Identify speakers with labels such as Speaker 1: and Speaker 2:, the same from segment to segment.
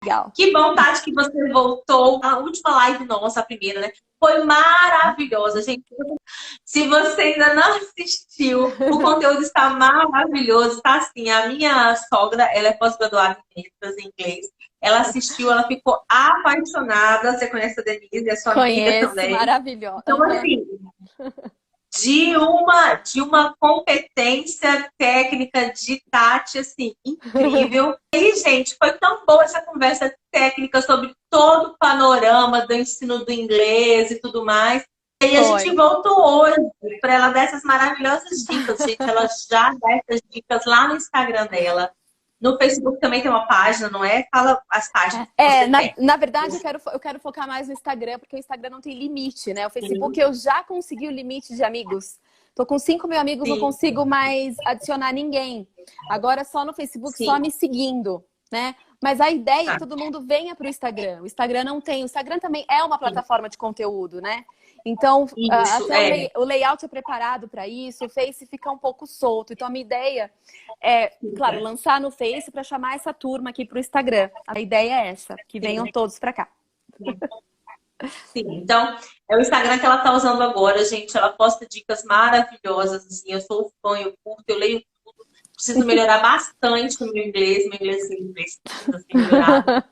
Speaker 1: legal.
Speaker 2: Que bom, Tati, que você voltou. A última live nossa, a primeira, né? Foi maravilhosa, gente. Se você ainda não assistiu, o conteúdo está maravilhoso. Está assim, a minha sogra, ela é pós-graduada em letras em inglês. Ela assistiu, ela ficou apaixonada. Você conhece a Denise, é sua amiga
Speaker 1: Conheço,
Speaker 2: também.
Speaker 1: maravilhosa.
Speaker 2: Então, assim, de uma competência técnica de Tati, assim, incrível. E, gente, foi tão boa essa conversa técnica sobre todo o panorama do ensino do inglês e tudo mais. E a gente voltou hoje para ela dar essas maravilhosas dicas, gente. Ela já dá essas dicas lá no Instagram dela. No Facebook também tem uma página, não é? Fala as páginas que você tem.
Speaker 1: Na verdade, eu quero focar mais no Instagram, porque o Instagram não tem limite, né? O Facebook eu já consegui o limite de amigos. Tô com 5.000 amigos, não consigo mais adicionar ninguém. Agora só no Facebook, só me seguindo, né? Mas a ideia é que todo mundo venha para o Instagram. O Instagram não tem. O Instagram também é uma plataforma de conteúdo, né? Então, até o layout é preparado para isso, o Face fica um pouco solto. Então, a minha ideia é, claro, lançar no Face para chamar essa turma aqui para o Instagram. A ideia é essa, que venham todos para cá.
Speaker 2: Sim, então é o Instagram que ela está usando agora, gente. Ela posta dicas maravilhosas, assim. Eu sou fã, eu curto, eu leio tudo. Preciso melhorar bastante no meu inglês precisa ser melhorado.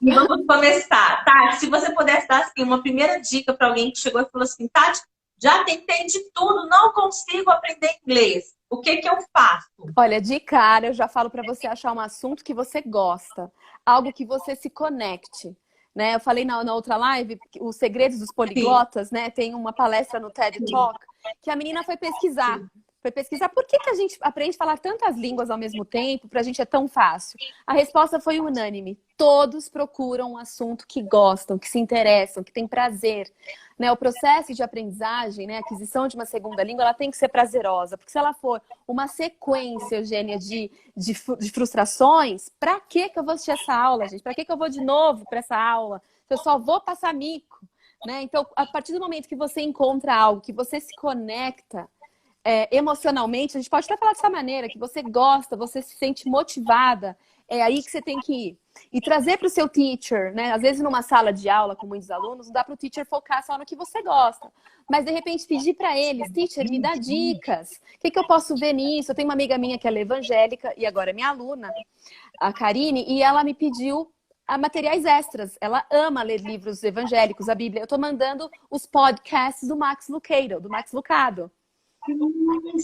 Speaker 2: E vamos começar. Tati, se você pudesse dar assim, uma primeira dica para alguém que chegou e falou assim, Tati, já tentei de tudo, não consigo aprender inglês. O que que eu faço?
Speaker 1: Olha, de cara, eu já falo para você achar um assunto que você gosta, algo que você se conecte. Né? Eu falei na outra live, os segredos dos poliglotas, né? Tem uma palestra no TED Talk que a menina foi pesquisar. Foi pesquisar por que a gente aprende a falar tantas línguas ao mesmo tempo, pra gente é tão fácil. A resposta foi unânime. Todos procuram um assunto que gostam, que se interessam, que têm prazer. Né? O processo de aprendizagem, né? A aquisição de uma segunda língua, ela tem que ser prazerosa. Porque se ela for uma sequência, Eugênia, de frustrações, pra que eu vou assistir essa aula, gente? Pra que eu vou de novo para essa aula? Eu só vou passar mico. Né? Então, a partir do momento que você encontra algo, que você se conecta, emocionalmente, a gente pode até falar dessa maneira, que você gosta, você se sente motivada, é aí que você tem que ir. E trazer para o seu teacher, né? Às vezes numa sala de aula com muitos alunos, não dá para o teacher focar só no que você gosta. Mas de repente pedir para eles, teacher, me dá dicas. O que eu posso ver nisso? Eu tenho uma amiga minha que ela é evangélica e agora é minha aluna, a Karine, e ela me pediu materiais extras. Ela ama ler livros evangélicos, a Bíblia. Eu estou mandando os podcasts do Max Lucado.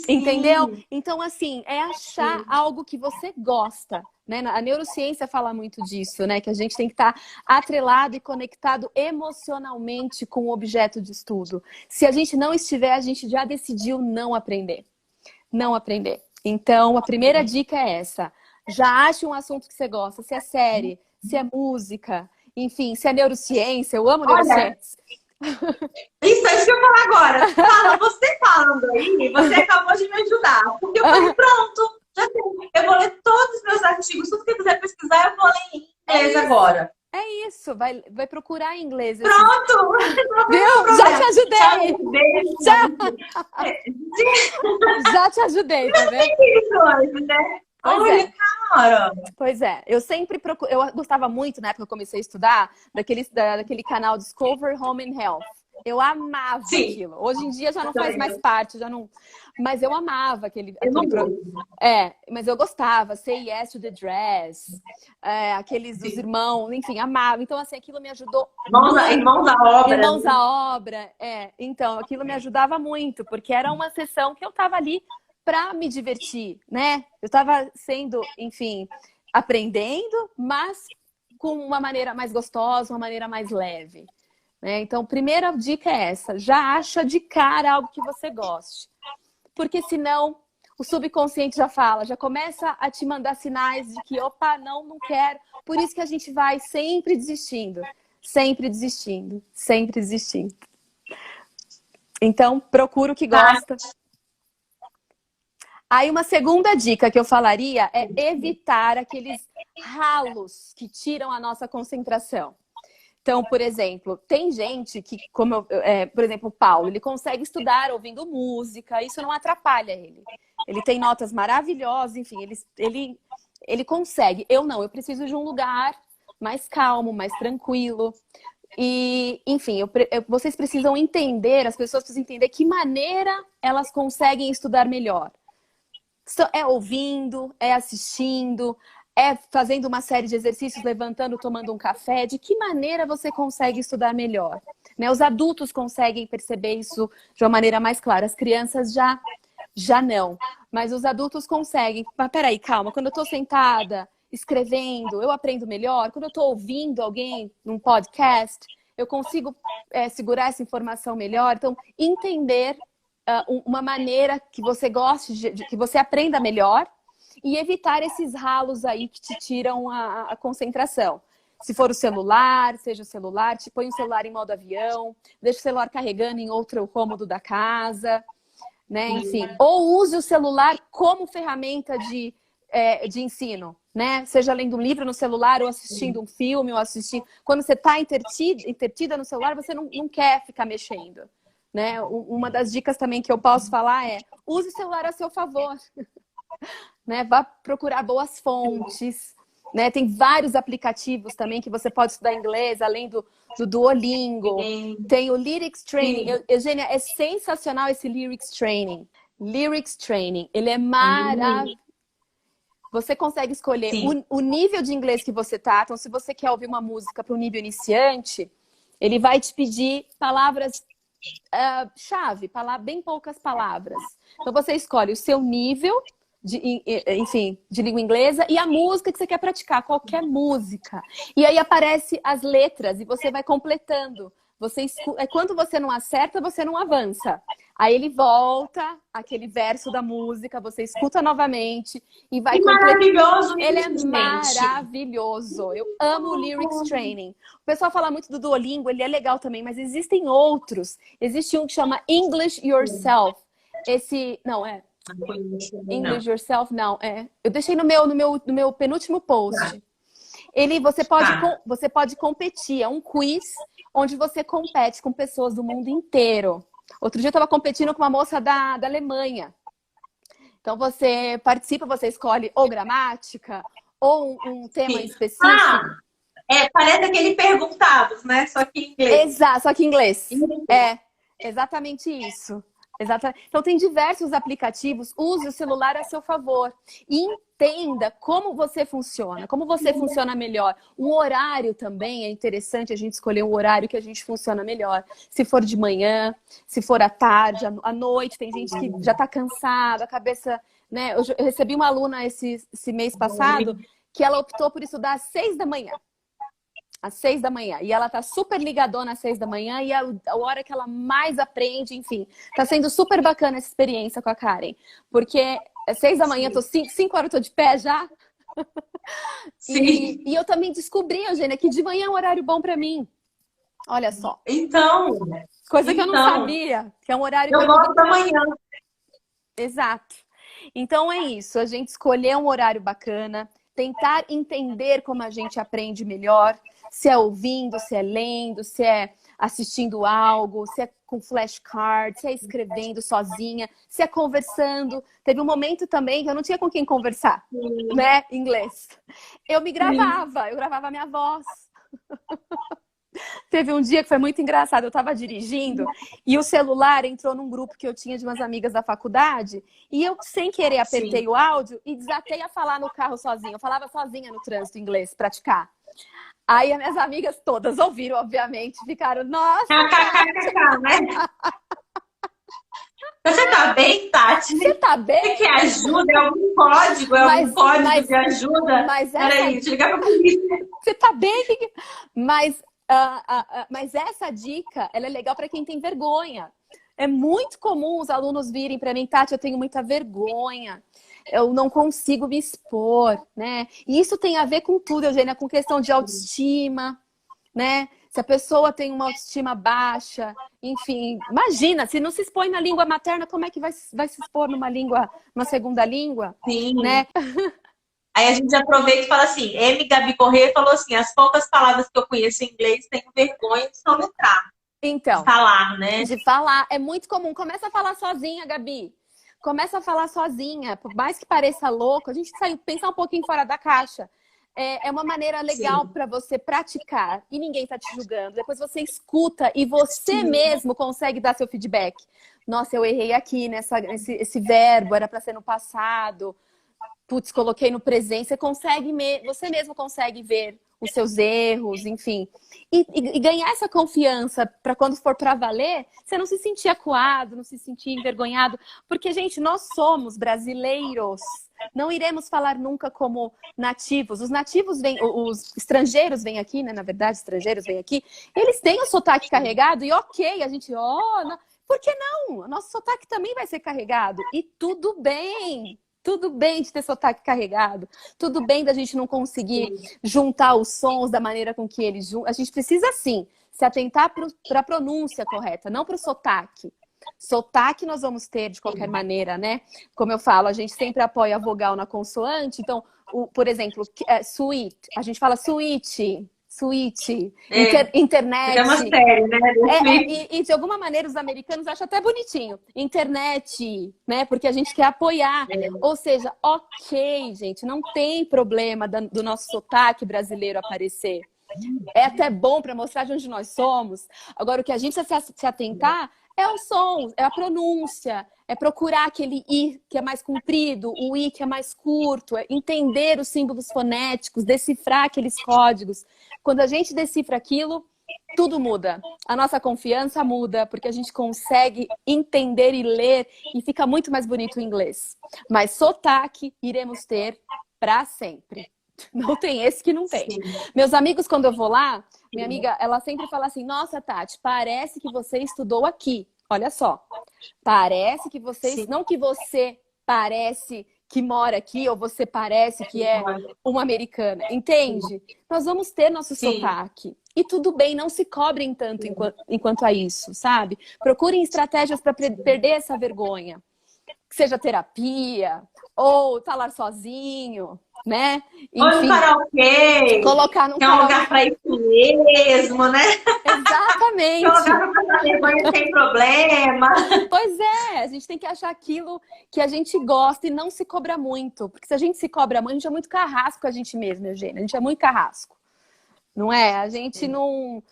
Speaker 1: Entendeu? Então, assim, é achar algo que você gosta, né? A neurociência fala muito disso, né? Que a gente tem que estar atrelado e conectado emocionalmente com o objeto de estudo. Se a gente não estiver, a gente já decidiu não aprender. Não aprender. Então, a primeira dica é essa. Já ache um assunto que você gosta. Se é série, se é música, enfim, se é neurociência. Eu amo neurociência.
Speaker 2: Isso que eu falar agora. Fala, você falando aí, você acabou de me ajudar. Porque eu falei, pronto, já sei. Eu vou ler todos os meus artigos, tudo que eu quiser pesquisar, eu vou ler em inglês agora.
Speaker 1: É isso, vai procurar em inglês.
Speaker 2: Pronto!
Speaker 1: Viu? Já te ajudei! Já te ajudei, tá vendo?
Speaker 2: Isso hoje, né? Olha, cara!
Speaker 1: Pois é, eu sempre procuro. Eu gostava muito, na época que eu comecei a estudar, daquele canal Discover Home and Health. Eu amava aquilo. Hoje em dia já não faz mais parte, já não. Mas eu amava aquele mas eu gostava. Say Yes to the Dress, aqueles dos irmãos, enfim, amava. Então, assim, aquilo me ajudou.
Speaker 2: Irmãos à obra.
Speaker 1: Irmãos à obra, Então, aquilo me ajudava muito, porque era uma sessão que eu tava ali para me divertir, né? Eu estava sendo, enfim, aprendendo, mas com uma maneira mais gostosa, uma maneira mais leve. Né? Então, primeira dica é essa. Já acha de cara algo que você goste. Porque senão, o subconsciente já fala, já começa a te mandar sinais de que, opa, não quero. Por isso que a gente vai sempre desistindo. Sempre desistindo. Sempre desistindo. Então, procura o que gosta. Aí uma segunda dica que eu falaria é evitar aqueles ralos que tiram a nossa concentração. Então, por exemplo, tem gente que, por exemplo, o Paulo, ele consegue estudar ouvindo música, isso não atrapalha ele. Ele tem notas maravilhosas, enfim, ele consegue. Eu não, eu preciso de um lugar mais calmo, mais tranquilo. E, enfim, vocês precisam entender, as pessoas precisam entender que maneira elas conseguem estudar melhor. É ouvindo, é assistindo, é fazendo uma série de exercícios, levantando, tomando um café. De que maneira você consegue estudar melhor? Né? Os adultos conseguem perceber isso de uma maneira mais clara. As crianças já não. Mas os adultos conseguem. Mas peraí, calma. Quando eu estou sentada, escrevendo, eu aprendo melhor. Quando eu estou ouvindo alguém num podcast, eu consigo segurar essa informação melhor. Então, entender uma maneira que você goste, que você aprenda melhor e evitar esses ralos aí que te tiram a concentração. Se for o celular, seja o celular, põe o celular em modo avião, deixa o celular carregando em outro cômodo da casa, né? Enfim. Ou use o celular como ferramenta de ensino, né? Seja lendo um livro no celular, ou assistindo um filme, ou assistindo... Quando você está entretida no celular, você não quer ficar mexendo, né? Uma das dicas também que eu posso falar é: use o celular a seu favor. Né? Vá procurar boas fontes, né? Tem vários aplicativos também que você pode estudar inglês, além do Duolingo. Tem o Lyrics Training. Eugênia, é sensacional esse Lyrics Training. Lyrics Training, ele é maravilhoso. Você consegue escolher o nível de inglês que você tá. Então, se você quer ouvir uma música para um nível iniciante, ele vai te pedir palavras chave, bem poucas palavras. Então, você escolhe o seu nível de língua inglesa e a música que você quer praticar, qualquer música. E aí aparece as letras e você vai completando. Quando você não acerta, você não avança. Aí ele volta aquele verso da música, você escuta novamente e vai completando.
Speaker 2: Maravilhoso!
Speaker 1: Ele é maravilhoso. Eu amo o Lyrics Training. O pessoal fala muito do Duolingo, ele é legal também, mas existem outros. Existe um que chama English Yourself. English Yourself, não. Eu deixei no meu penúltimo post. Você pode competir, é um quiz onde você compete com pessoas do mundo inteiro. Outro dia eu estava competindo com uma moça da Alemanha. Então você participa, você escolhe ou gramática, ou um tema específico.
Speaker 2: Parece aquele perguntados, né? Só que em inglês.
Speaker 1: Exato, só que em inglês. É, exatamente isso. Exatamente. Então, tem diversos aplicativos. Use o celular a seu favor. E entenda como você funciona melhor. Um horário também é interessante a gente escolher um horário que a gente funciona melhor. Se for de manhã, se for à tarde, à noite. Tem gente que já está cansada, a cabeça... Né? Eu recebi uma aluna esse mês passado que ela optou por estudar às 6 da manhã. Às 6 da manhã. E ela tá super ligadona às 6 da manhã e é a hora que ela mais aprende, enfim. Tá sendo super bacana essa experiência com a Karen. Porque às 6 da manhã, 5 horas eu tô de pé já.
Speaker 2: Sim.
Speaker 1: E eu também descobri, Eugênia, que de manhã é um horário bom pra mim. Olha só.
Speaker 2: Então.
Speaker 1: Coisa que eu não sabia. Que é um horário...
Speaker 2: Eu gosto da manhã.
Speaker 1: Exato. Então é isso. A gente escolher um horário bacana. Tentar entender como a gente aprende melhor. Se é ouvindo, se é lendo, se é assistindo algo, se é com flashcard, se é escrevendo sozinha, se é conversando. Teve um momento também que eu não tinha com quem conversar, né? Inglês. Eu gravava a minha voz. Teve um dia que foi muito engraçado, eu estava dirigindo e o celular entrou num grupo que eu tinha de umas amigas da faculdade e eu, sem querer, apertei o áudio e desatei a falar no carro sozinha. Eu falava sozinha no trânsito inglês, praticar. Aí as minhas amigas todas ouviram, obviamente, ficaram, nossa!
Speaker 2: né? Você tá bem, Tati?
Speaker 1: Você tá bem?
Speaker 2: Você que ajuda? É algum código? Algum código de ajuda? Peraí, deixa eu ligar pra polícia.
Speaker 1: Você tá bem? Mas essa dica, ela é legal para quem tem vergonha. É muito comum os alunos virem para mim, Tati, eu tenho muita vergonha. Eu não consigo me expor, né? E isso tem a ver com tudo, Eugênia, com questão de autoestima, né? Se a pessoa tem uma autoestima baixa, enfim, imagina, se não se expõe na língua materna, como é que vai se expor numa segunda língua?
Speaker 2: Sim.
Speaker 1: Né?
Speaker 2: Aí a gente aproveita e fala assim, Gabi Corrêa falou assim, as poucas palavras que eu conheço em inglês, tenho vergonha de soletrar.
Speaker 1: Então,
Speaker 2: de falar, né?
Speaker 1: De falar, é muito comum. Começa a falar sozinha, Gabi. Começa a falar sozinha, por mais que pareça louco, a gente tem que pensar um pouquinho fora da caixa. é uma maneira legal para você praticar e ninguém está te julgando. Depois você escuta e você mesmo consegue dar seu feedback. Nossa, eu errei aqui esse verbo, era para ser no passado. Putz, coloquei no presente. Você mesmo consegue ver os seus erros, enfim. E ganhar essa confiança para quando for para valer, você não se sentir acuado, não se sentir envergonhado. Porque, gente, nós somos brasileiros. Não iremos falar nunca como nativos. Os nativos vêm, os estrangeiros vêm aqui, né? Na verdade, estrangeiros vêm aqui. Eles têm o sotaque carregado e ok, a gente, por que não? O nosso sotaque também vai ser carregado. E tudo bem. Tudo bem de ter sotaque carregado. Tudo bem da gente não conseguir juntar os sons da maneira com que eles juntam. A gente precisa, sim, se atentar para a pronúncia correta, não para o sotaque. Sotaque nós vamos ter de qualquer maneira, né? Como eu falo, a gente sempre apoia a vogal na consoante. Então, por exemplo, sweet. A gente fala sweet. Internet.
Speaker 2: É uma série, né?
Speaker 1: E de alguma maneira os americanos acham até bonitinho. Internet, né? Porque a gente quer apoiar. Ou seja, ok, gente, não tem problema do nosso sotaque brasileiro aparecer. É até bom para mostrar de onde nós somos. Agora, o que a gente precisa se atentar é o som, é a pronúncia, é procurar aquele I que é mais comprido, o I que é mais curto, é entender os símbolos fonéticos, decifrar aqueles códigos. Quando a gente decifra aquilo, tudo muda. A nossa confiança muda, porque a gente consegue entender e ler e fica muito mais bonito o inglês. Mas sotaque iremos ter para sempre. Não tem esse que não tem. Sim. Meus amigos, quando eu vou lá, minha amiga, ela sempre fala assim, nossa, Tati, parece que você estudou aqui. Olha só. Parece que você... Sim. Não que você parece que mora aqui, ou você parece que é uma americana. Entende? Nós vamos ter nosso sotaque. E tudo bem, não se cobrem tanto enquanto a isso, sabe? Procurem estratégias para perder essa vergonha. Que seja terapia, ou falar sozinho, né?
Speaker 2: Enfim, ou no karaokê.
Speaker 1: Colocar no
Speaker 2: karaokê. É um lugar para isso mesmo, né?
Speaker 1: Exatamente.
Speaker 2: É um lugar para passar vergonha sem problema.
Speaker 1: Pois é, a gente tem que achar aquilo que a gente gosta e não se cobra muito. Porque se a gente se cobra muito, a gente é muito carrasco com a gente mesmo, Eugênia. A gente é muito carrasco. Não é? A gente não...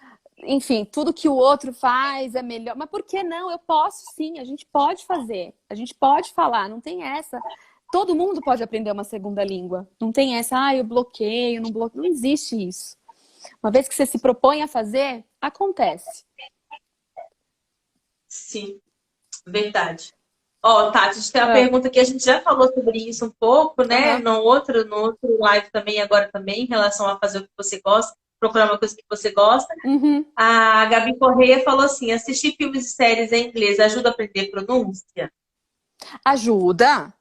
Speaker 1: Enfim, tudo que o outro faz é melhor. Mas por que não? Eu posso sim, a gente pode fazer. A gente pode falar, não tem essa. Todo mundo pode aprender uma segunda língua. Não tem essa, eu bloqueio, não bloqueio. Não existe isso. Uma vez que você se propõe a fazer, acontece.
Speaker 2: Sim, verdade. Tati, a gente tem uma pergunta que a gente já falou sobre isso um pouco, né? No outro live também, agora também, em relação a fazer o que você gosta, procurar uma coisa que você gosta. A Gabi Correia falou assim, assistir filmes e séries em inglês ajuda a aprender pronúncia?
Speaker 1: Ajuda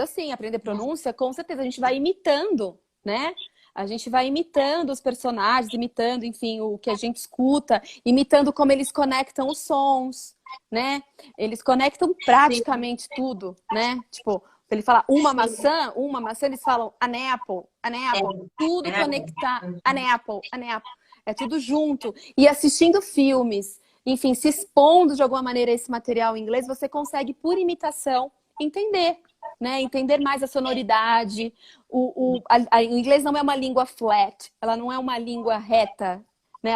Speaker 1: sim, aprender pronúncia, com certeza. A gente vai imitando, né? A gente vai imitando os personagens, imitando, enfim, o que a gente escuta, imitando como eles conectam os sons, né? Eles conectam praticamente tudo, né? Tipo, ele fala uma maçã, eles falam an apple, tudo conectar, an apple. É tudo junto. E assistindo filmes, enfim, se expondo de alguma maneira a esse material em inglês, você consegue, por imitação, entender, né? Entender mais a sonoridade. O inglês não é uma língua flat, ela não é uma língua reta, né?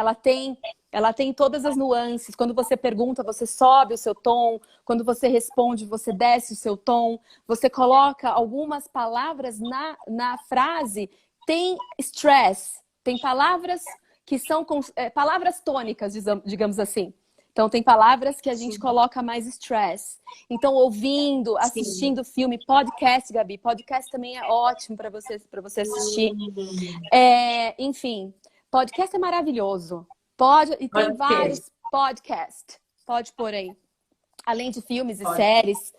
Speaker 1: Ela tem todas as nuances. Quando você pergunta, você sobe o seu tom. Quando você responde, você desce o seu tom. Você coloca algumas palavras na frase. Tem stress. Tem palavras que são palavras tônicas, digamos assim. Então, tem palavras que a gente coloca mais stress. Então, ouvindo, assistindo filme, podcast, Gabi. Podcast também é ótimo para você assistir. Enfim, podcast é maravilhoso. E tem vários podcasts. Pode pôr aí. Além de filmes e séries.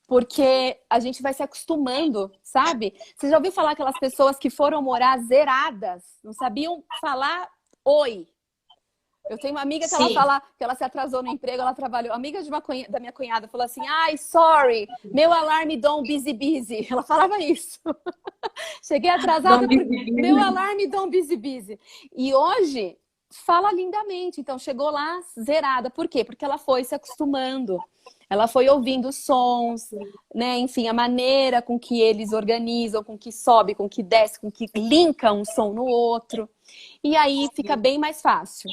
Speaker 1: Porque a gente vai se acostumando, sabe? Você já ouviu falar aquelas pessoas que foram morar zeradas? Não sabiam falar oi. Eu tenho uma amiga que ela fala que ela se atrasou no emprego, ela trabalhou. Amiga da minha cunhada falou assim, sorry, meu alarme don't busy. Ela falava isso. Cheguei atrasada, meu alarme don't busy. E hoje, fala lindamente. Então, chegou lá zerada. Por quê? Porque ela foi se acostumando. Ela foi ouvindo os sons, né? Enfim, a maneira com que eles organizam, com que sobe, com que desce, com que linka um som no outro. E aí fica bem mais fácil.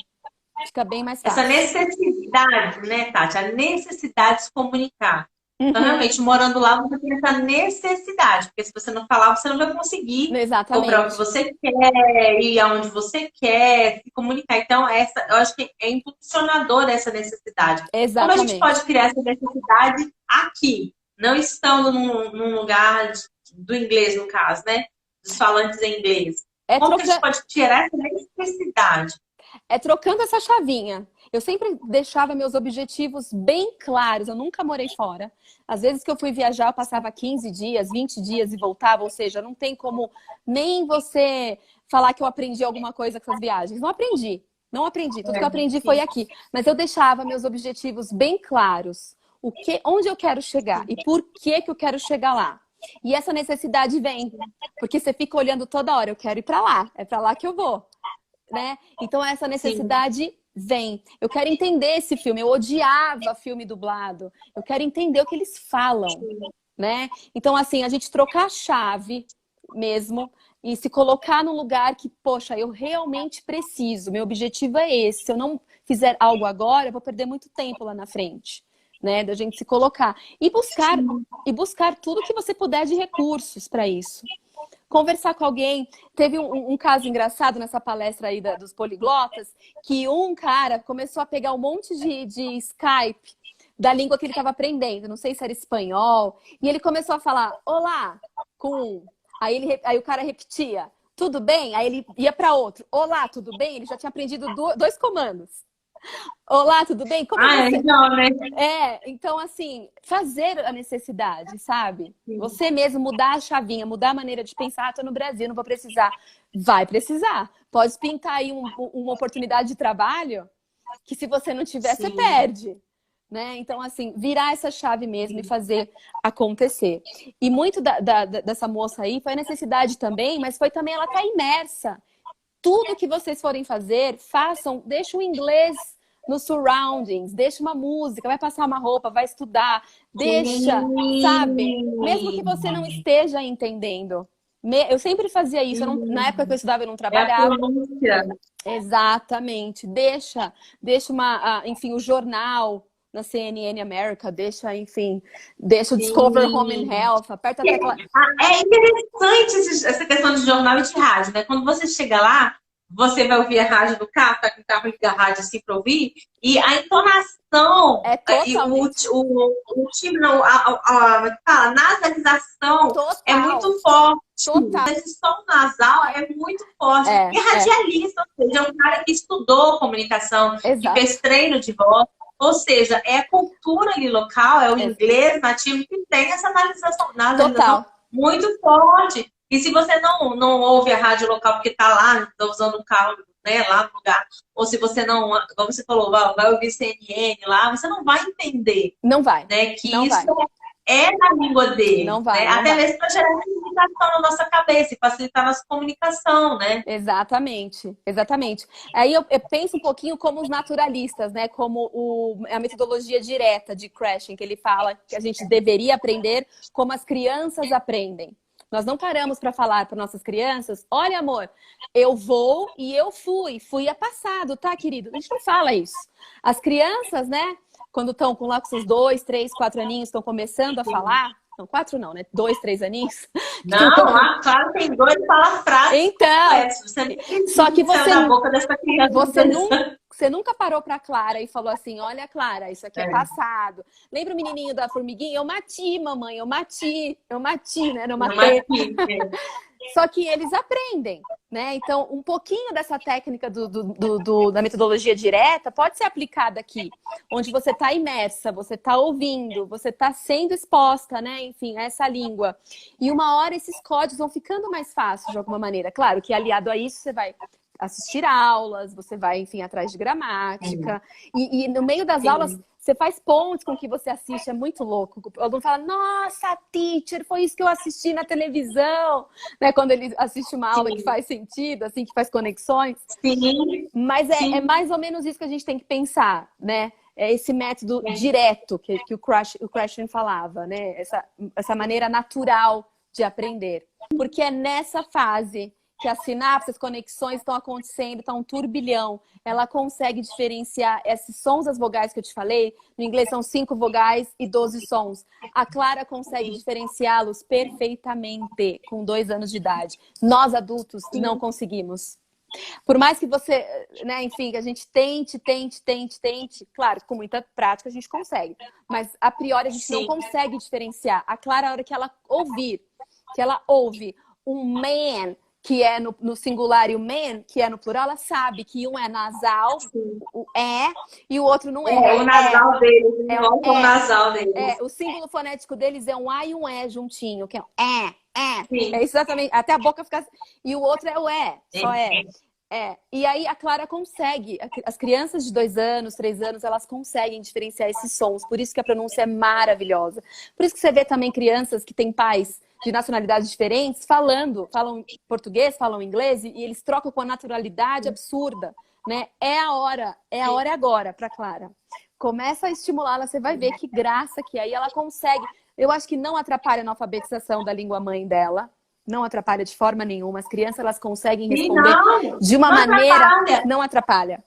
Speaker 1: Fica bem mais
Speaker 2: Essa
Speaker 1: fácil.
Speaker 2: necessidade, né, Tati? A necessidade de se comunicar. Então, realmente, morando lá, você tem essa necessidade. Porque se você não falar, você não vai conseguir comprar o que
Speaker 1: Exatamente.
Speaker 2: você quer, ir aonde você quer, se comunicar. Então, eu acho que é impulsionadora essa necessidade. Como a gente
Speaker 1: Exatamente.
Speaker 2: pode criar essa necessidade aqui? Não estando num lugar do inglês, no caso, né? Dos falantes em inglês. Como que a gente pode tirar essa necessidade?
Speaker 1: É trocando essa chavinha. Eu sempre deixava meus objetivos bem claros. Eu nunca morei fora. Às vezes que eu fui viajar, eu passava 15 dias, 20 dias e voltava. Ou seja, não tem como nem você falar que eu aprendi alguma coisa com essas viagens. Não aprendi. Não aprendi. Tudo que eu aprendi foi aqui. Mas eu deixava meus objetivos bem claros. Onde eu quero chegar e por que eu quero chegar lá. E essa necessidade vem. Porque você fica olhando toda hora. Eu quero ir para lá. É para lá que eu vou. Né? Então essa necessidade vem. Eu quero entender esse filme. Eu odiava filme dublado. Eu quero entender o que eles falam, né? Então assim, a gente trocar a chave mesmo e se colocar num lugar que, poxa, eu realmente preciso. Meu objetivo é esse. Se eu não fizer algo agora, eu vou perder muito tempo lá na frente, né? Da gente se colocar e buscar tudo que você puder de recursos para isso. Conversar com alguém. Teve um caso engraçado nessa palestra aí dos poliglotas, que um cara começou a pegar um monte de Skype da língua que ele estava aprendendo, não sei se era espanhol, e ele começou a falar, olá, com aí o cara repetia, tudo bem? Aí ele ia para outro, olá, tudo bem? Ele já tinha aprendido 2 comandos. Olá, tudo bem? Como você...
Speaker 2: Então, né?
Speaker 1: Então, assim, fazer a necessidade, sabe? Você mesmo mudar a chavinha, mudar a maneira de pensar, tô no Brasil, não vou precisar. Vai precisar. Pode pintar aí uma oportunidade de trabalho que se você não tiver, você perde. Né? Então, assim, virar essa chave mesmo e fazer acontecer. E muito dessa moça aí foi a necessidade também, mas foi também ela tá imersa. Tudo que vocês forem fazer, façam, deixa o inglês nos surroundings, deixa uma música, vai passar uma roupa, vai estudar, deixa, sabe? Mesmo que você não esteja entendendo. Eu sempre fazia isso, na época que eu estudava eu não trabalhava. Exatamente. Deixa enfim, o jornal na CNN America, deixa o Discover Home and Health, aperta a tecla.
Speaker 2: É interessante essa questão de jornal e de rádio, né? Quando você chega lá, você vai ouvir a rádio do carro, tá com o carro liga a rádio assim para ouvir, e a entonação,
Speaker 1: totalmente.
Speaker 2: o timbre, não, a nasalização é muito forte.
Speaker 1: Total.
Speaker 2: Esse som nasal é muito forte. E radialista, ou seja, é um cara que estudou comunicação, que fez treino de voz. Ou seja, é a cultura ali local, é o inglês nativo que tem essa nasalização muito forte. E se você não ouve a rádio local porque está lá, está usando o carro, né, lá no lugar, ou se você não, como você falou, vai ouvir CNN lá, você não vai entender.
Speaker 1: Não vai.
Speaker 2: Né, que isso é na língua dele.
Speaker 1: Não vai.
Speaker 2: Né? Até mesmo para gerar comunicação na nossa cabeça e facilitar a nossa comunicação, né?
Speaker 1: Exatamente, exatamente. Aí eu penso um pouquinho como os naturalistas, né? Como a metodologia direta de Krashen, que ele fala que a gente deveria aprender como as crianças aprendem. Nós não paramos para falar para nossas crianças, olha, amor, eu vou e eu fui é passado, tá, querido? A gente não fala isso. As crianças, né? Quando estão com seus 2, 3, 4 aninhos, estão começando a falar. Não, 4 não, né? 2, 3 aninhos.
Speaker 2: Não, claro, tem 2 fala frases.
Speaker 1: Então, só que você nunca parou para Clara e falou assim, olha, Clara, isso aqui é passado. Lembra o menininho da formiguinha? Eu mati, mamãe, eu mati, né? Eu matei. Só que eles aprendem, né? Então, um pouquinho dessa técnica da metodologia direta pode ser aplicada aqui, onde você está imersa, você está ouvindo, você está sendo exposta, né? Enfim, a essa língua. E uma hora esses códigos vão ficando mais fáceis de alguma maneira. Claro que aliado a isso, você vai assistir aulas, você vai, enfim, atrás de gramática. E no meio das aulas, Você faz pontes com o que você assiste, é muito louco. O aluno fala, nossa, teacher, foi isso que eu assisti na televisão. Né? Quando ele assiste uma aula que faz sentido, assim, que faz conexões.
Speaker 2: Sim.
Speaker 1: Mas é mais ou menos isso que a gente tem que pensar, né? É esse método direto que o Krashen falava, né? Essa maneira natural de aprender. Porque é nessa fase que as sinapses, as conexões estão acontecendo, está um turbilhão. Ela consegue diferenciar esses sons das vogais que eu te falei. No inglês são 5 vogais e 12 sons. A Clara consegue diferenciá-los perfeitamente com 2 anos de idade. Nós, adultos, não conseguimos. Por mais que você, né, enfim, que a gente tente, claro, com muita prática a gente consegue. Mas, a priori, a gente não consegue diferenciar. A Clara, a hora que ela ouve um man, que é no singular, e o man, que é no plural, ela sabe que um é nasal, o é, e o outro não é.
Speaker 2: O nasal deles, o nasal deles.
Speaker 1: O símbolo fonético deles é um A e um E juntinho, que é é exatamente, até a boca fica... E o outro é o só é. E aí a Clara consegue, as crianças de 2 anos, 3 anos, elas conseguem diferenciar esses sons, por isso que a pronúncia é maravilhosa. Por isso que você vê também crianças que têm pais de nacionalidades diferentes falam português, falam inglês, e eles trocam com a naturalidade absurda, né? É a hora e agora para Clara. Começa a estimulá-la, você vai ver que graça que aí ela consegue. Eu acho que não atrapalha na alfabetização da língua mãe dela. Não atrapalha de forma nenhuma. As crianças, elas conseguem responder de uma maneira... Não atrapalha.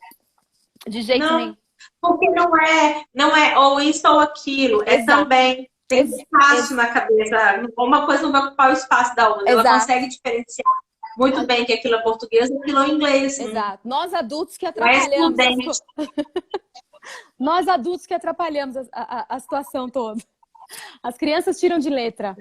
Speaker 1: De jeito nenhum.
Speaker 2: Porque não é ou isso ou aquilo. É também. Tem espaço na cabeça. Uma coisa não vai ocupar o espaço da outra. Ela consegue diferenciar muito bem que aquilo é português e aquilo é inglês.
Speaker 1: Exato. Nós adultos que atrapalhamos. Nós adultos que atrapalhamos a situação toda. As crianças tiram de letra.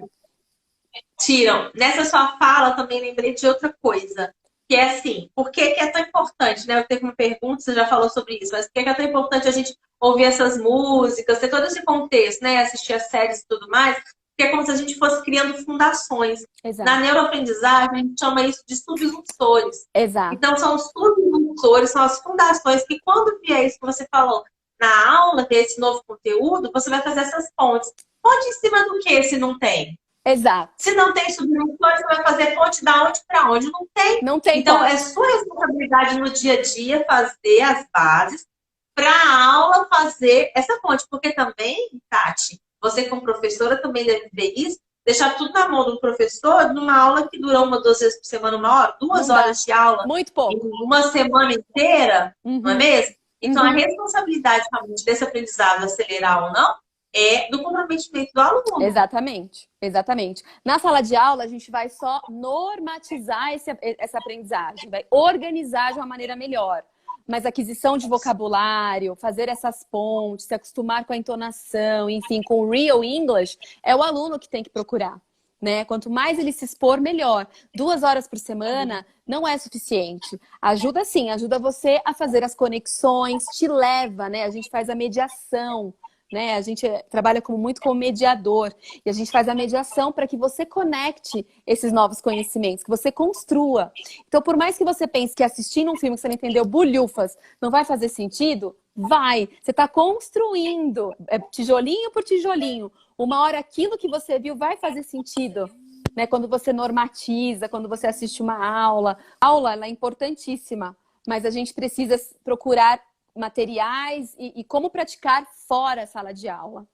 Speaker 2: Tiram. Nessa sua fala, também lembrei de outra coisa. Que é assim, por que é tão importante, né? Eu teve uma pergunta, você já falou sobre isso, mas por que é tão importante a gente ouvir essas músicas, ter todo esse contexto, né? Assistir as séries e tudo mais, porque é como se a gente fosse criando fundações.
Speaker 1: Exato.
Speaker 2: Na neuroaprendizagem, a gente chama isso de subinstruções.
Speaker 1: Exato.
Speaker 2: Então, são os subinstruções, são as fundações que quando vier isso que você falou na aula, desse novo conteúdo, você vai fazer essas pontes. Ponte em cima do que se não tem?
Speaker 1: Exato.
Speaker 2: Se não tem subinstruções, você vai fazer ponte da onde para onde? Não tem.
Speaker 1: Não tem.
Speaker 2: Então, é sua responsabilidade no dia a dia fazer as bases para a aula fazer essa ponte. Porque também, Tati, você como professora também deve ver isso, deixar tudo na mão do professor numa aula que dura 1, 2 vezes por semana, 1 hora, 2 horas de aula.
Speaker 1: Muito pouco.
Speaker 2: Em uma semana inteira, não é mesmo? Então, a responsabilidade realmente desse aprendizado acelerar ou não, é do comprometimento do aluno.
Speaker 1: Exatamente, exatamente. Na sala de aula, a gente vai só normatizar essa aprendizagem, vai organizar de uma maneira melhor. Mas aquisição de vocabulário, fazer essas pontes, se acostumar com a entonação, enfim, com o real English, é o aluno que tem que procurar. Né? Quanto mais ele se expor, melhor. 2 horas por semana não é suficiente. Ajuda sim, ajuda você a fazer as conexões, te leva, né? A gente faz a mediação. Né? A gente trabalha muito como mediador e a gente faz a mediação para que você conecte esses novos conhecimentos, que você construa. Então, por mais que você pense que assistindo um filme que você não entendeu, bulhufas, não vai fazer sentido, vai. Você está construindo, tijolinho por tijolinho. Uma hora aquilo que você viu vai fazer sentido. Né? Quando você normatiza, quando você assiste uma aula. A aula ela é importantíssima, mas a gente precisa procurar materiais e como praticar fora a sala de aula,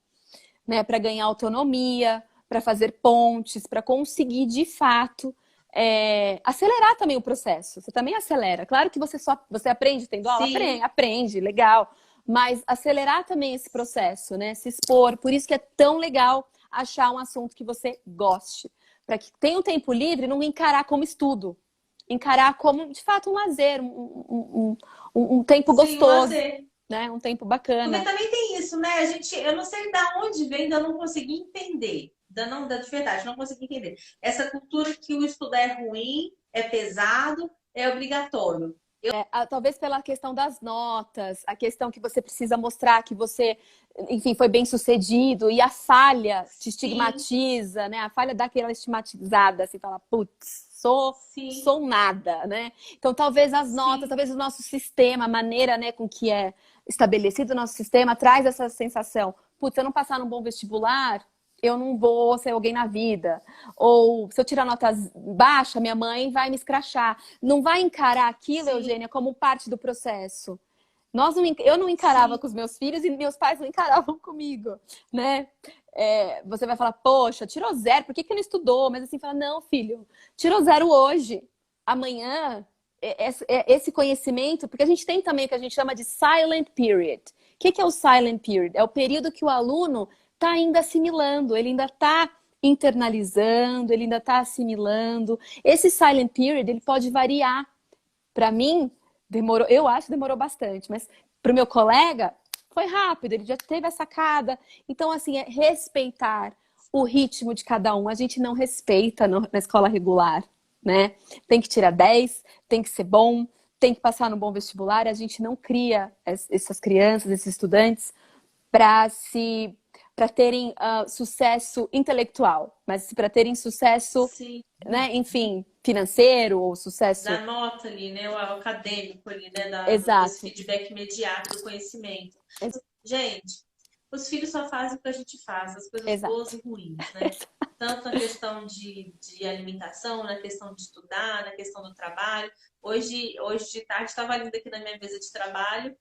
Speaker 1: né? Para ganhar autonomia, para fazer pontes, para conseguir de fato acelerar também o processo. Você também acelera. Claro que você aprende tendo aula, aprende, legal. Mas acelerar também esse processo, né? Se expor. Por isso que é tão legal achar um assunto que você goste. Para que tenha um tempo livre, não encarar como estudo. Encarar como, de fato, um lazer, um tempo gostoso, né? Um tempo bacana.
Speaker 2: Porque também tem isso, né? Eu não sei de onde vem, ainda não consegui entender. De verdade, não consegui entender. Essa cultura que o estudo é ruim, é pesado, é obrigatório.
Speaker 1: Talvez pela questão das notas, a questão que você precisa mostrar que você, enfim, foi bem sucedido, e a falha te estigmatiza, né? A falha dá aquela estigmatizada, assim, fala, putz,
Speaker 2: Sim,
Speaker 1: sou nada, né? Então, talvez as notas, talvez o nosso sistema, a maneira, né, com que é estabelecido o nosso sistema, traz essa sensação. Putz, se eu não passar num bom vestibular, eu não vou ser alguém na vida. Ou se eu tirar notas baixas, minha mãe vai me escrachar. Não vai encarar aquilo,
Speaker 2: sim,
Speaker 1: Eugênia, como parte do processo. Eu não encarava
Speaker 2: sim.
Speaker 1: com os meus filhos e meus pais não encaravam comigo, né? Você vai falar, poxa, tirou zero, por que que não estudou? Mas assim, fala, não, filho, tirou zero hoje. Amanhã, esse conhecimento, porque a gente tem também o que a gente chama de silent period. O que que é o silent period? É o período que o aluno está ainda assimilando, ele ainda está internalizando, ele ainda está assimilando. Esse silent period, ele pode variar. Para mim, demorou, eu acho que demorou bastante, mas para o meu colega, foi rápido, ele já teve a sacada. Então, assim, é respeitar o ritmo de cada um. A gente não respeita na escola regular, né? Tem que tirar 10, tem que ser bom, tem que passar no bom vestibular. A gente não cria essas crianças, esses estudantes, para terem sucesso intelectual, mas para terem sucesso,
Speaker 2: Sim.
Speaker 1: né, enfim, financeiro ou sucesso.
Speaker 2: Da nota ali, né? O acadêmico ali, né? Desse
Speaker 1: Exato.
Speaker 2: feedback imediato do conhecimento. Gente, os filhos só fazem o que a gente faz, as coisas boas
Speaker 1: Exato.
Speaker 2: e ruins, né? Tanto na questão de alimentação, na questão de estudar, na questão do trabalho. Hoje de tarde estava linda aqui na minha mesa de trabalho,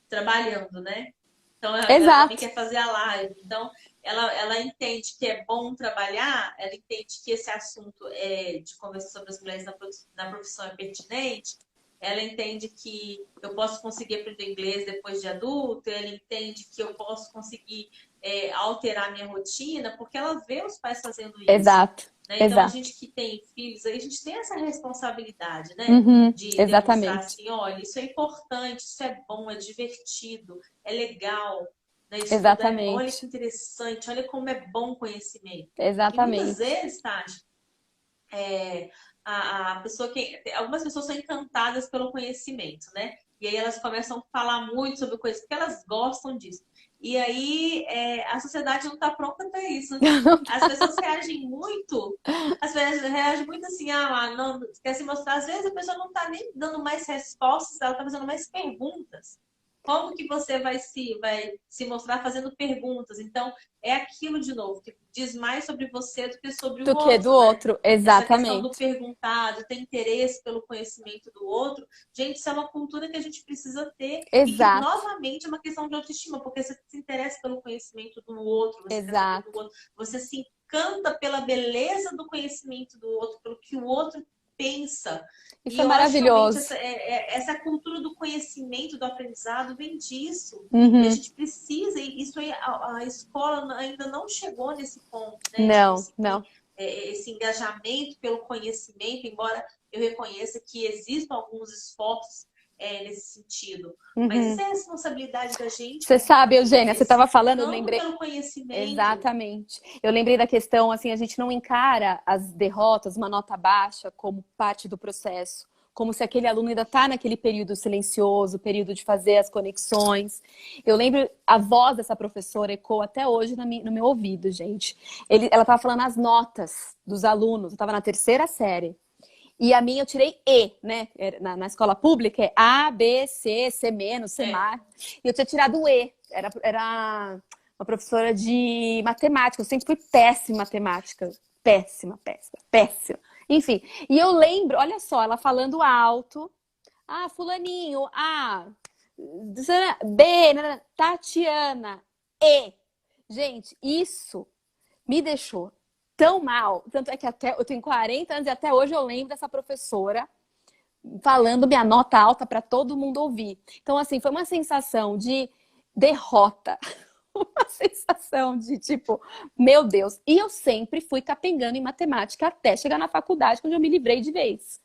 Speaker 2: trabalhando, né? Então, ela também
Speaker 1: Exato.
Speaker 2: quer fazer a live. Então, ela entende que é bom trabalhar, ela entende que esse assunto de conversar sobre as mulheres na profissão é pertinente, ela entende que eu posso conseguir aprender inglês depois de adulto, ela entende que eu posso conseguir alterar minha rotina, porque ela vê os pais fazendo isso.
Speaker 1: Exato.
Speaker 2: Né? Então, a
Speaker 1: Exato.
Speaker 2: gente que tem filhos, aí a gente tem essa responsabilidade, né?
Speaker 1: Uhum.
Speaker 2: De demonstrar
Speaker 1: Exatamente.
Speaker 2: assim, olha, isso é importante, isso é bom, é divertido, é legal, né? Estudar é bom, olha que
Speaker 1: Exatamente.
Speaker 2: interessante, olha como é bom conhecimento. E muitas
Speaker 1: Exatamente.
Speaker 2: vezes, Tati, a pessoa que. Algumas pessoas são encantadas pelo conhecimento, né? E aí elas começam a falar muito sobre o conhecimento, porque elas gostam disso. E aí a sociedade não está pronta para isso. As pessoas reagem muito, as pessoas reagem muito assim, não, quer se mostrar. Às vezes a pessoa não está nem dando mais respostas, ela está fazendo mais perguntas. Como que você vai se mostrar fazendo perguntas? Então, é aquilo de novo, que diz mais sobre você do que sobre o
Speaker 1: Do que do
Speaker 2: outro, né?
Speaker 1: outro.
Speaker 2: Essa questão do
Speaker 1: Exatamente.
Speaker 2: perguntar, de ter interesse pelo conhecimento do outro. Gente, isso é uma cultura que a gente precisa ter e que,
Speaker 1: Exato.
Speaker 2: novamente, é uma questão de autoestima, porque você se interessa pelo conhecimento do outro, você quer saber do
Speaker 1: Exato.
Speaker 2: outro, você se encanta pela beleza do conhecimento do outro, pelo que o outro pensa.
Speaker 1: Isso
Speaker 2: E
Speaker 1: é
Speaker 2: eu acho realmente
Speaker 1: maravilhoso.
Speaker 2: essa cultura do conhecimento, do aprendizado, vem disso. E a
Speaker 1: Uhum.
Speaker 2: gente precisa, e isso aí, a escola ainda não chegou nesse ponto, né, de
Speaker 1: Não,
Speaker 2: conseguir
Speaker 1: não.
Speaker 2: esse engajamento pelo conhecimento, embora eu reconheça que existam alguns esforços nesse sentido. Mas
Speaker 1: Uhum.
Speaker 2: isso é responsabilidade da gente
Speaker 1: Você
Speaker 2: como
Speaker 1: sabe,
Speaker 2: família,
Speaker 1: Eugênia, você
Speaker 2: esse
Speaker 1: estava falando, eu
Speaker 2: encanto
Speaker 1: lembrei.
Speaker 2: pelo conhecimento.
Speaker 1: Exatamente. Eu lembrei da questão, assim, a gente não encara as derrotas, uma nota baixa, como parte do processo. Como se aquele aluno ainda está naquele período silencioso, período de fazer as conexões. Eu lembro, a voz dessa professora ecoa até hoje no meu ouvido, gente. Ela estava falando as notas dos alunos, eu estava na terceira série. E a minha eu tirei E, né? Na escola pública é A, B, C, C menos, C
Speaker 2: É,
Speaker 1: mais. E eu tinha tirado E. Era uma professora de matemática. Eu sempre fui péssima em matemática. Péssima, péssima, péssima. Enfim, e eu lembro, olha só, ela falando alto. Ah, fulaninho, A, B, Tatiana, E. Gente, isso me deixou tão mal. Tanto é que até eu tenho 40 anos e até hoje eu lembro dessa professora falando minha nota alta para todo mundo ouvir. Então, assim, foi uma sensação de derrota. Uma sensação de tipo, meu Deus. E eu sempre fui capengando em matemática até chegar na faculdade, quando eu me livrei de vez.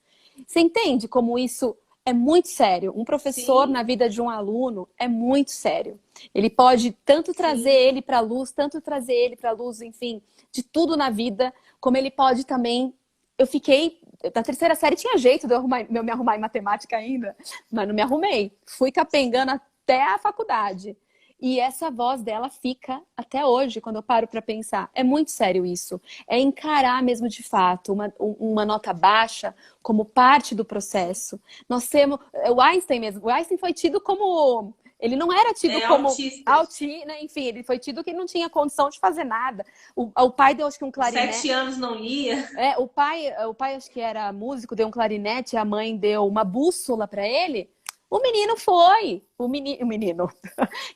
Speaker 1: Você entende como isso é muito sério? Um professor
Speaker 2: sim,
Speaker 1: na vida de um aluno é muito sério. Ele pode tanto trazer
Speaker 2: sim,
Speaker 1: ele para a luz, tanto trazer ele para a luz, enfim, de tudo na vida, como ele pode também. Eu fiquei. Na terceira série tinha jeito de eu me arrumar em matemática ainda, mas não me arrumei. Fui capengando até a faculdade. E essa voz dela fica até hoje, quando eu paro para pensar. É muito sério isso. É encarar mesmo de fato uma nota baixa como parte do processo. Nós temos. O Einstein mesmo. O Einstein foi tido como. Ele não era tido como
Speaker 2: autista.
Speaker 1: autista, né? Enfim, ele foi tido que ele não tinha condição de fazer nada. O pai deu, acho que um clarinete.
Speaker 2: 7 anos não lia.
Speaker 1: O pai acho que era músico, deu um clarinete, a mãe deu uma bússola para ele. O menino foi. O menino.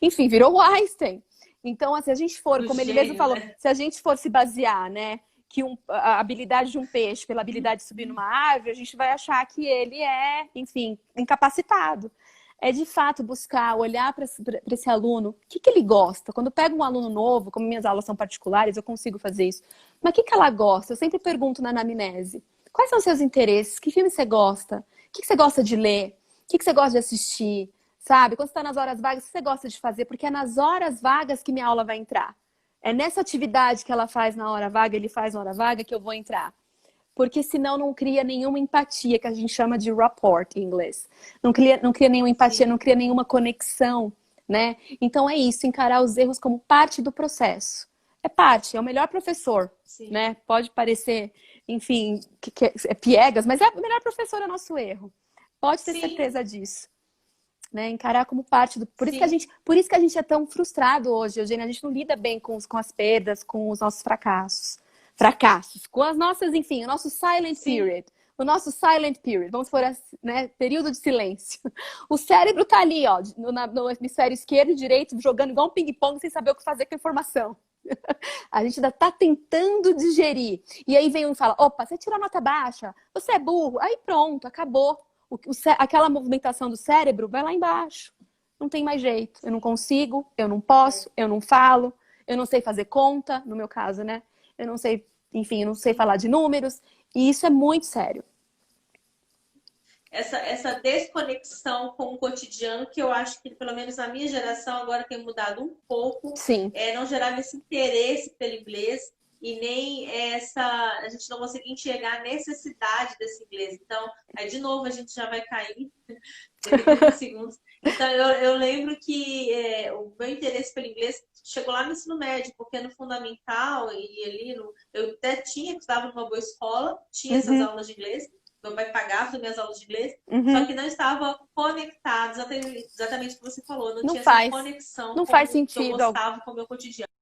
Speaker 1: Enfim, virou o Einstein. Então, se a gente for, como ele mesmo falou,
Speaker 2: né?
Speaker 1: se a gente for se basear, né, que a habilidade de um peixe pela habilidade de subir numa árvore, a gente vai achar que ele é, enfim, incapacitado. É de fato buscar, olhar para esse aluno, o que ele gosta. Quando eu pego um aluno novo, como minhas aulas são particulares, eu consigo fazer isso. Mas o que ela gosta? Eu sempre pergunto na anamnese. Quais são os seus interesses? Que filme você gosta? O que você gosta de ler? O que você gosta de assistir? Sabe? Quando você está nas horas vagas, o que você gosta de fazer? Porque é nas horas vagas que minha aula vai entrar. É nessa atividade que ela faz na hora vaga, ele faz na hora vaga, que eu vou entrar. Porque senão não cria nenhuma empatia, que a gente chama de rapport em inglês. Não cria nenhuma empatia, não cria nenhuma conexão, né? Então é isso, encarar os erros como parte do processo. É parte, é o melhor professor, né? Pode parecer, enfim, que é piegas, mas é o melhor professor é o nosso erro. Pode ter certeza disso. Né? Encarar como parte do. Por isso que a gente é tão frustrado hoje, Eugênia. A gente não lida bem com as perdas, com os nossos fracassos. Com as nossas, enfim, o nosso silent period. O nosso silent period, vamos por né, período de silêncio. O cérebro tá ali, ó, no hemisfério esquerdo e direito, jogando igual um ping-pong sem saber o que fazer com a informação. A gente ainda tá tentando digerir. E aí vem um e fala: opa, você tirou nota baixa, você é burro. Aí pronto, acabou. Aquela movimentação do cérebro vai lá embaixo. Não tem mais jeito. Eu não consigo, eu não posso, eu não falo, eu não sei fazer conta, no meu caso, né? Eu não sei, enfim, eu não sei falar de números. E isso é muito sério.
Speaker 2: Essa desconexão com o cotidiano, que eu acho que, pelo menos na minha geração, agora tem mudado um pouco.
Speaker 1: Sim.
Speaker 2: Não gerava esse interesse pelo inglês e nem a gente não conseguia enxergar a necessidade desse inglês. Então, aí de novo a gente já vai cair daqui a 30 segundos. Então, eu lembro que o meu interesse pelo inglês chegou lá no ensino médio, porque no fundamental e ali, eu até estudava numa boa escola, tinha essas aulas de inglês. Meu pai pagava as minhas aulas de inglês, só que não estava conectado, exatamente o que você falou, não tinha essa conexão
Speaker 1: não faz sentido
Speaker 2: que eu gostava com o meu cotidiano.